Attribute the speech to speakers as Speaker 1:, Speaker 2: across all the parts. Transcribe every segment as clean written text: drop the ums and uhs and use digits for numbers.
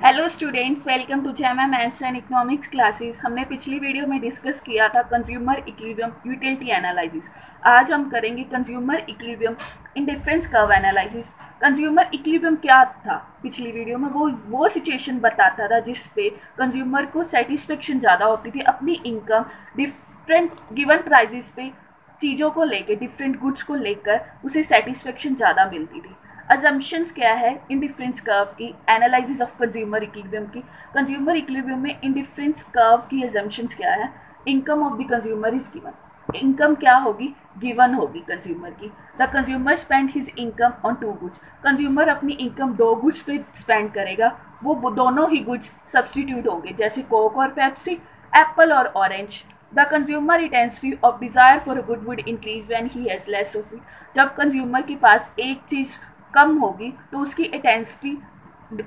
Speaker 1: Hello students, welcome to जेमा maths and economics classes. हमने पिछली वीडियो में डिस्कस किया था कंज्यूमर इक्विलिब्रियम यूटिलिटी एनालिसिस। आज हम करेंगे consumer equilibrium indifference curve analysis. Consumer equilibrium क्या था? पिछली वीडियो में वो सिचुएशन बताता था जिस पे कंज्यूमर को सेटिस्फेक्शन ज़्यादा होती थी अपनी इनकम डिफरेंट गिवन प्राइजेस पे चीज़ों को लेकर, डिफरेंट गुड्स को लेकर उसे सेटिस्फेक्शन ज़्यादा मिलती थी। अजम्पशंस क्या है इंडिफरेंस कर्व की, एनालिसिस ऑफ कंज्यूमर इक्विलिब्रियम की। कंज्यूमर इक्विलिब्रियम में इंडिफरेंस कर्व की अजम्पशंस क्या है? Income of the consumer is given. Income क्या होगी? गिवन होगी कंज्यूमर की। The consumer spend his income on two goods. Consumer अपनी इनकम दो गुड्स पे स्पेंड करेगा, वो दोनों ही गुड्स सब्सटीट्यूट होंगे, जैसे कोक और पेप्सी, एप्पल और orange. The consumer intensity of desire for a good would increase when he has less of it. जब कंज्यूमर के पास एक चीज़ कम होगी तो उसकी इंटेंसिटी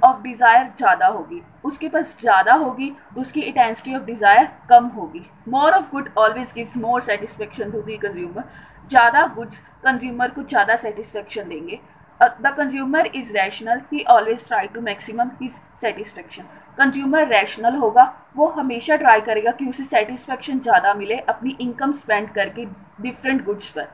Speaker 1: ऑफ डिज़ायर ज़्यादा होगी, उसके पास ज़्यादा होगी तो उसकी इंटेंसिटी ऑफ डिज़ायर कम होगी। More of good always gives more satisfaction to the consumer. ज़्यादा गुड्स कंज्यूमर को ज़्यादा सेटिस्फेक्शन देंगे। The consumer is rational, he always try to maximum his satisfaction. Consumer rational होगा, वो हमेशा ट्राई करेगा कि उसे सेटिस्फेक्शन ज़्यादा मिले अपनी इनकम स्पेंड करके डिफरेंट गुड्स पर।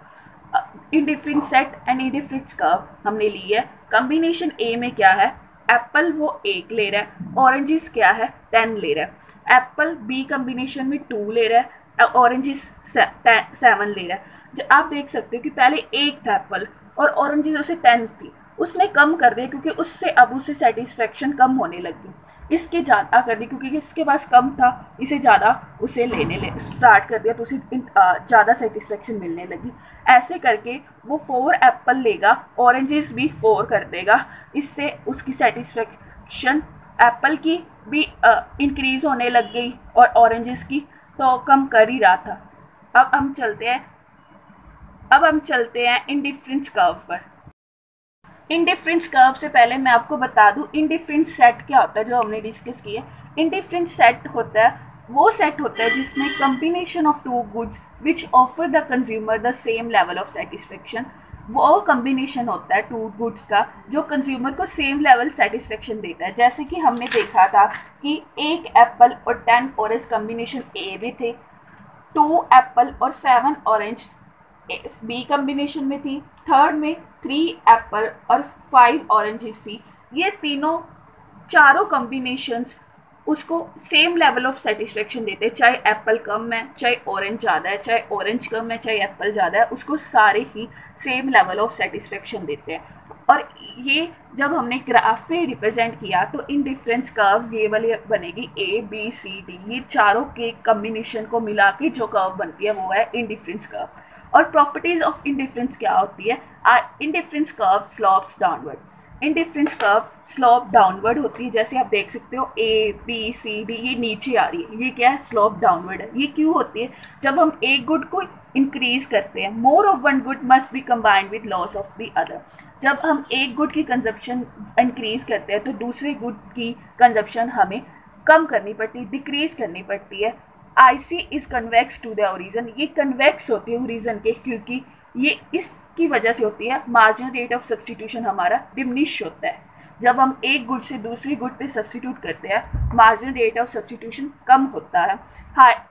Speaker 1: Indifferent set and indifferent curve हमने ली है। कॉम्बिनेशन ए में क्या है? एप्पल वो 1 ले रहा है, ऑरेंजेस क्या है? 10 ले रहा है। एप्पल बी कॉम्बिनेशन में 2 ले रहा है, ऑरेंजेस 7 ले रहा है। आप देख सकते हो कि पहले 1 था एप्पल और ऑरेंजेस उसे 10 थी, उसने कम कर दिया क्योंकि उससे अब उसे सेटिस्फेक्शन कम होने लगी। इसके ज़्यादा कर दी क्योंकि इसके पास कम था, इसे ज़्यादा उसे स्टार्ट कर दिया तो उसे ज़्यादा सेटिस्फेक्शन मिलने लगी। ऐसे करके वो 4 एप्पल लेगा, ऑरेंजेस भी 4 कर देगा। इससे उसकी सेटिस्फेक्शन एप्पल की भी इंक्रीज होने लग गई और ऑरेंजेस की तो कम कर ही रहा था। अब हम चलते हैं इंडिफरेंस कर्व पर। इंडिफरेंस कर्व से पहले मैं आपको बता दूं इंडिफरेंस सेट क्या होता है, जो हमने डिस्कस किया। इंडिफरेंस सेट होता है वो सेट होता है जिसमें combination of two goods which offer the consumer the same level of satisfaction. वो कॉम्बिनेशन होता है टू गुड्स का जो कंज्यूमर को सेम लेवल सेटिस्फेक्शन देता है। जैसे कि हमने देखा था कि 1 एप्पल और 10 ऑरेंज कॉम्बिनेशन ए भी थे, 2 एप्पल और 7 ऑरेंज बी कॉम्बिनेशन में थी, थर्ड में 3 एप्पल और 5 ऑरेंजेस थी। ये चारों कॉम्बिनेशंस उसको सेम लेवल ऑफ सेटिस्फेक्शन देते हैं, चाहे एप्पल कम है, चाहे ऑरेंज ज़्यादा है, चाहे ऑरेंज कम है, चाहे एप्पल ज़्यादा है, उसको सारे ही सेम लेवल ऑफ सेटिस्फेक्शन देते हैं। और ये जब हमने ग्राफ पे रिप्रेजेंट किया तो इंडिफरेंस कर्व ये वाली बनेगी ABCD। ये चारों के कॉम्बिनेशन को मिला के जो कर्व बनती है वो है इंडिफरेंस कर्व। और प्रॉपर्टीज ऑफ इंडिफरेंस क्या होती है? Indifference curve slopes downward. Indifference curve slope downward होती है, जैसे आप देख सकते हो ABCD ये नीचे आ रही है, ये क्या है? स्लोप डाउनवर्ड है। ये क्यों होती है? जब हम एक गुड को इंक्रीज करते हैं, more of one good must be combined with loss of the other. जब हम एक गुड की कंजप्शन इंक्रीज करते हैं तो दूसरे गुड की कंजप्शन हमें कम करनी पड़ती है, डिक्रीज करनी पड़ती है। IC is convex to the origin. ये कन्वेक्स होती है ओरिजन के, क्योंकि ये इसकी वजह से होती है मार्जिनल रेट ऑफ सब्सटीट्यूशन हमारा डिमिनिश होता है। जब हम एक गुड से दूसरी गुड पे सब्सटीट्यूट करते हैं मार्जिनल रेट ऑफ सब्सटीट्यूशन कम होता है।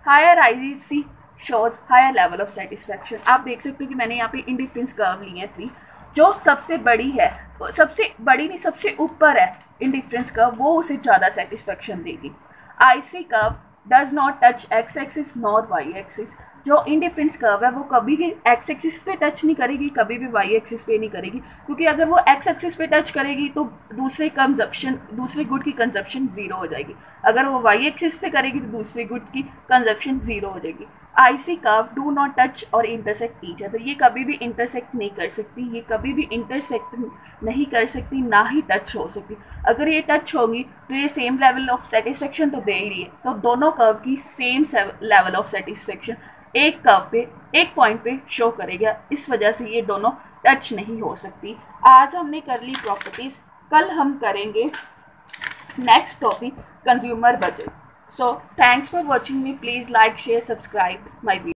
Speaker 1: Higher IC shows higher level of satisfaction. आप देख सकते हो कि मैंने यहाँ पे इंडिफरेंस कर्व ली है 3। जो सबसे बड़ी है, सबसे बड़ी नहीं, सबसे ऊपर है इंडिफरेंस कर्व, वो उसे ज़्यादा सेटिस्फेक्शन देगी। IC curve does not touch X axis not Y axis. जो इंडिफरेंस कर्व है वो कभी भी एक्स एक्सिस पे टच नहीं करेगी, कभी भी वाई एक्सिस पे नहीं करेगी, क्योंकि अगर वो एक्स एक्सिस पे टच करेगी तो दूसरे गुड की कंजप्शन जीरो हो जाएगी। अगर वो वाई एक्सिस पे करेगी तो दूसरे गुड की कंजप्शन जीरो हो जाएगी। IC curve do not touch और इंटरसेक्ट ईच अदर। ये कभी भी इंटरसेक्ट नहीं कर सकती, ये कभी भी इंटरसेक्ट नहीं कर सकती, ना ही टच हो सकती। अगर ये टच होगी तो ये सेम लेवल ऑफ सेटिस्फेक्शन तो दे ही रही है, तो दोनों कर्व की सेम लेवल ऑफ सेटिस्फेक्शन एक कर्व पे, एक पॉइंट पे शो करेगा। इस वजह से ये दोनों टच नहीं हो सकती। आज हमने कर ली प्रॉपर्टीज, कल हम करेंगे next topic consumer budget. So thanks for watching me. Please like, share, subscribe my video.